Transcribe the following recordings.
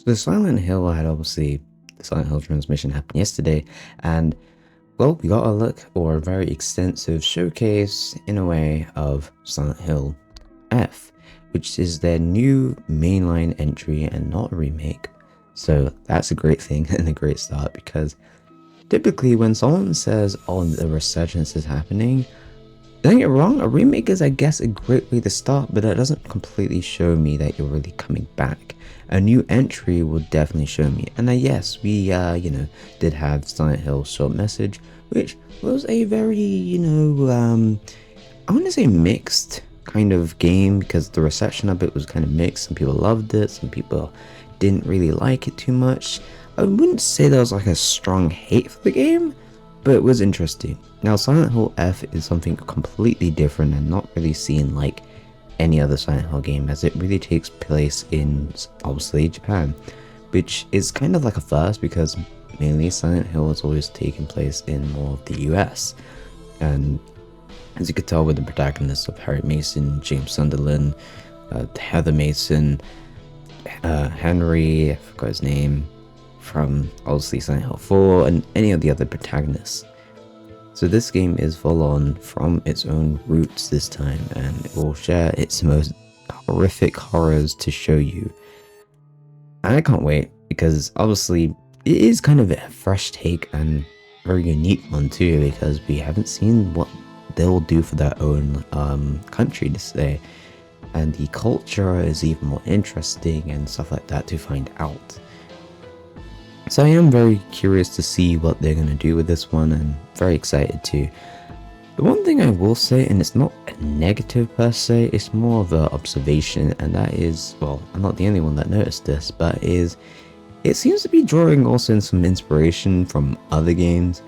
So the Silent Hill had obviously the Silent Hill transmission happened yesterday, and well, we got a look or a very extensive showcase in a way of Silent Hill F, which is their new mainline entry and not a remake. So that's a great thing and a great start because typically when someone says, "Oh, the resurgence is happening," don't get me wrong, a remake is, I guess, a great way to start, but that doesn't completely show me that you're really coming back. A new entry will definitely show me. And yes, we, did have Silent Hill Short Message, which was a very, I want to say mixed kind of game because the reception of it was kind of mixed. Some people loved it, some people didn't really like it too much. I wouldn't say there was like a strong hate for the game, but it was interesting. Now, Silent Hill F is something completely different and not really seen like any other Silent Hill game, as it really takes place in, obviously, Japan, which is kind of like a first because mainly Silent Hill has always taken place in more of the US. And as you could tell with the protagonists of Harry Mason, James Sunderland, Heather Mason, Henry, I forgot his name, from obviously Silent Hill 4, and any of the other protagonists. So this game is full on from its own roots this time, and it will share its most horrific horrors to show you. And I can't wait, because obviously it is kind of a fresh take and very unique one too, because we haven't seen what they'll do for their own country this day. And the culture is even more interesting and stuff like that to find out. So I am very curious to see what they're going to do with this one, and very excited too. The one thing I will say, and it's not a negative per se, it's more of an observation, and that is, well, I'm not the only one that noticed this, but it seems to be drawing also in some inspiration from other games.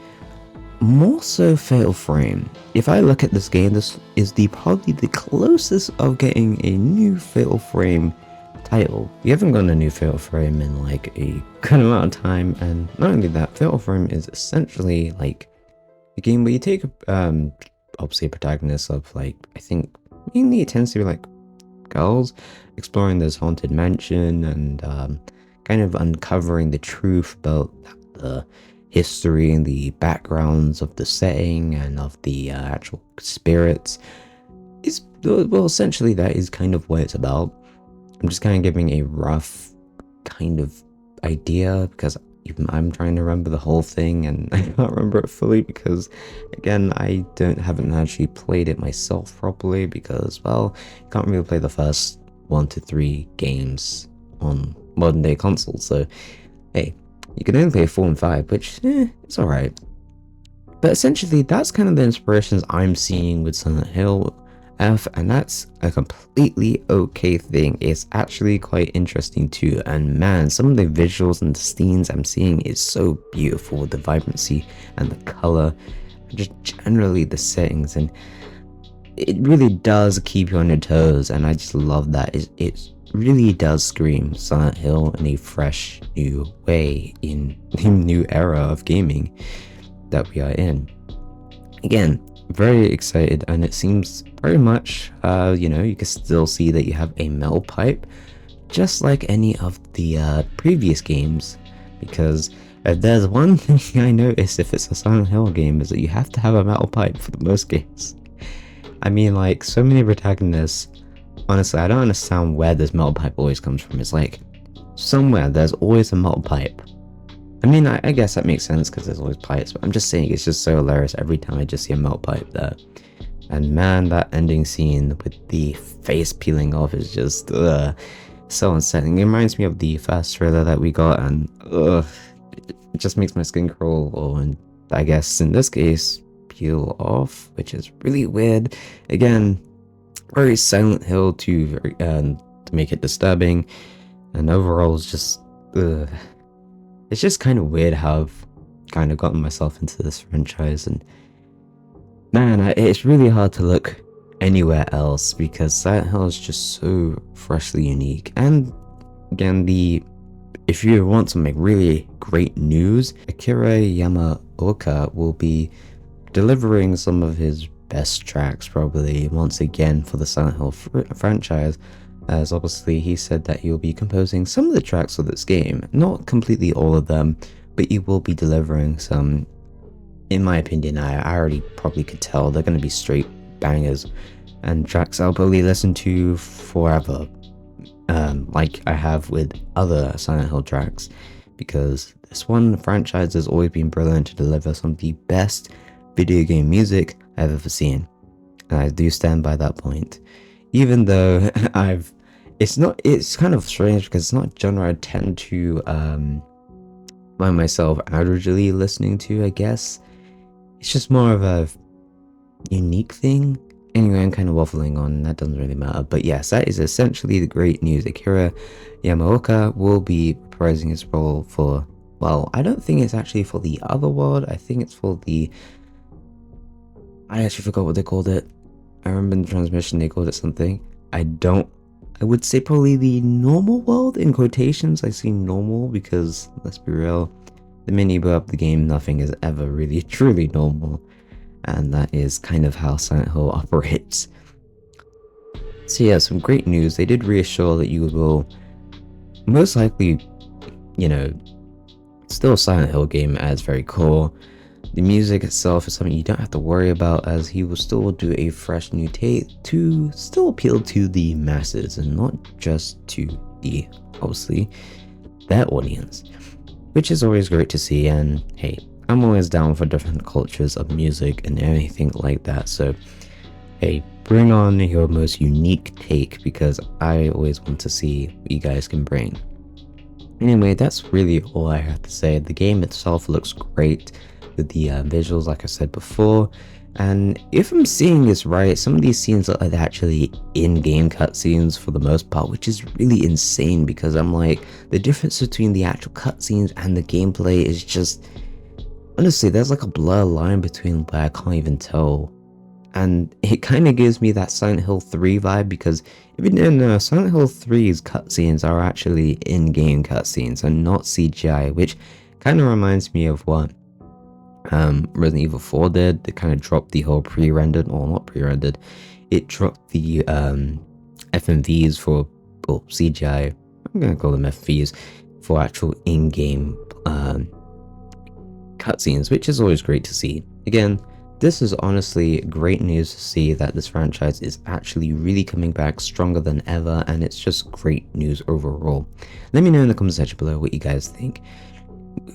More so Fatal Frame. If I look at this game, this is probably the closest of getting a new Fatal Frame title. We haven't gotten a new Fatal Frame in like a good amount of time, and not only that, Fatal Frame is essentially like a game where you take obviously a protagonist of like, I think mainly it tends to be like girls exploring this haunted mansion and kind of uncovering the truth about the history and the backgrounds of the setting and of the actual spirits. Well, essentially that is kind of what it's about. I'm just kind of giving a rough kind of idea because even I'm trying to remember the whole thing and I can't remember it fully because, again, I haven't actually played it myself properly because, well, you can't really play the first 1 to 3 games on modern day consoles. So, hey, you can only play 4 and 5, which, it's alright. But essentially, that's kind of the inspirations I'm seeing with Silent Hill F, and that's a completely okay thing. It's actually quite interesting too, and man, some of the visuals and the scenes I'm seeing is so beautiful, the vibrancy and the color, and just generally the settings, and it really does keep you on your toes, and I just love that. It really does scream Silent Hill in a fresh new way, in the new era of gaming that we are in. Again, very excited, and it seems very much, you can still see that you have a metal pipe, just like any of the previous games, because if there's one thing I notice if it's a Silent Hill game is that you have to have a metal pipe for the most games. I mean, like, so many protagonists, honestly, I don't understand where this metal pipe always comes from. It's like, somewhere there's always a metal pipe. I mean, I guess that makes sense because there's always pipes, but I'm just saying it's just so hilarious every time I just see a melt pipe there. And man, that ending scene with the face peeling off is just so unsettling. It reminds me of the first trailer that we got, and it just makes my skin crawl, and I guess in this case, peel off, which is really weird. Again, very Silent Hill to make it disturbing, and overall it's just it's just kind of weird how I've kind of gotten myself into this franchise, and man, it's really hard to look anywhere else because Silent Hill is just so freshly unique. And again, if you want some like really great news, Akira Yamaoka will be delivering some of his best tracks probably once again for the Silent Hill franchise, as obviously he said that he'll be composing some of the tracks for this game. Not completely all of them, but he will be delivering some. In my opinion, I already probably could tell they're going to be straight bangers and tracks I'll probably listen to forever, like I have with other Silent Hill tracks, because this one franchise has always been brilliant to deliver some of the best video game music I've ever seen, and I do stand by that point. Even though it's kind of strange because it's not a genre I tend to find myself averagely listening to, I guess. It's just more of a unique thing. Anyway, I'm kind of waffling on, that doesn't really matter. But yes, that is essentially the great news. Akira Yamaoka will be reprising his role for, well, I don't think it's actually for the other world. I think it's for the, I actually forgot what they called it. I remember in the transmission they called it something. I would say probably the normal world, in quotations. I see normal because, let's be real, the minute you blow up the game, nothing is ever really truly normal. And that is kind of how Silent Hill operates. So yeah, some great news. They did reassure that you will most likely, still a Silent Hill game as very core. The music itself is something you don't have to worry about, as he will still do a fresh new take to still appeal to the masses and not just to the, obviously, their audience, which is always great to see. And hey, I'm always down for different cultures of music and anything like that, so hey, bring on your most unique take, because I always want to see what you guys can bring. Anyway, that's really all I have to say. The game itself looks great with the visuals, like I said before, and if I'm seeing this right, some of these scenes are actually in-game cutscenes for the most part, which is really insane, because I'm like, the difference between the actual cutscenes and the gameplay is just, honestly, there's like a blur line between where I can't even tell. And it kind of gives me that Silent Hill 3 vibe, because even in Silent Hill 3's cutscenes are actually in-game cutscenes and not CGI, which kind of reminds me of what Resident Evil 4 did. They kind of dropped the whole pre-rendered, or not pre-rendered, it dropped the FMVs for, well, CGI, I'm gonna call them FVs, for actual in-game cutscenes, which is always great to see. Again, this is honestly great news to see that this franchise is actually really coming back stronger than ever, and it's just great news overall. Let me know in the comment section below what you guys think.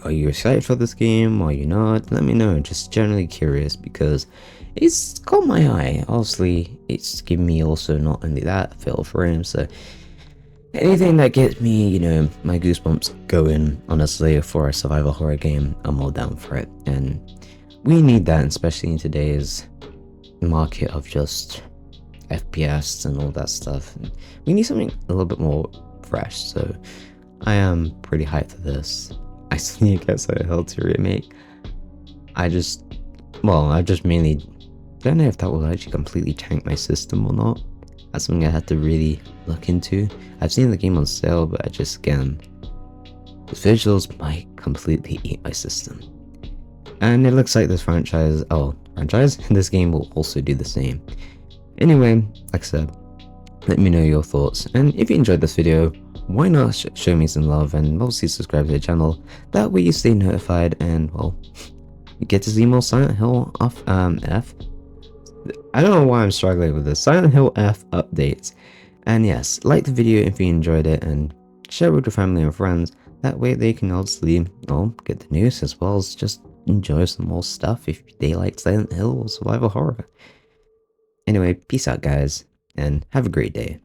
Are you excited for this game? Are you not? Let me know. Just generally curious, because it's caught my eye. Obviously, it's given me also not only that, fatal frame, so anything that gets me, my goosebumps going, honestly, for a survival horror game, I'm all down for it. And we need that, especially in today's market of just FPS and all that stuff. And we need something a little bit more fresh, so I am pretty hyped for this. I still need to get Silent Hill 2 remake. I just mainly don't know if that will actually completely tank my system or not. That's something I had to really look into. I've seen the game on sale, but again, the visuals might completely eat my system. And it looks like this this game will also do the same. Anyway, like I said, let me know your thoughts, and if you enjoyed this video, why not show me some love and mostly subscribe to the channel. That way you stay notified, and well, you get to see more Silent Hill F. I don't know why I'm struggling with this. Silent Hill F updates. And yes, like the video if you enjoyed it, and share it with your family and friends. That way they can obviously, get the news, as well as just enjoy some more stuff if they like Silent Hill or survival horror. Anyway, peace out guys, and have a great day.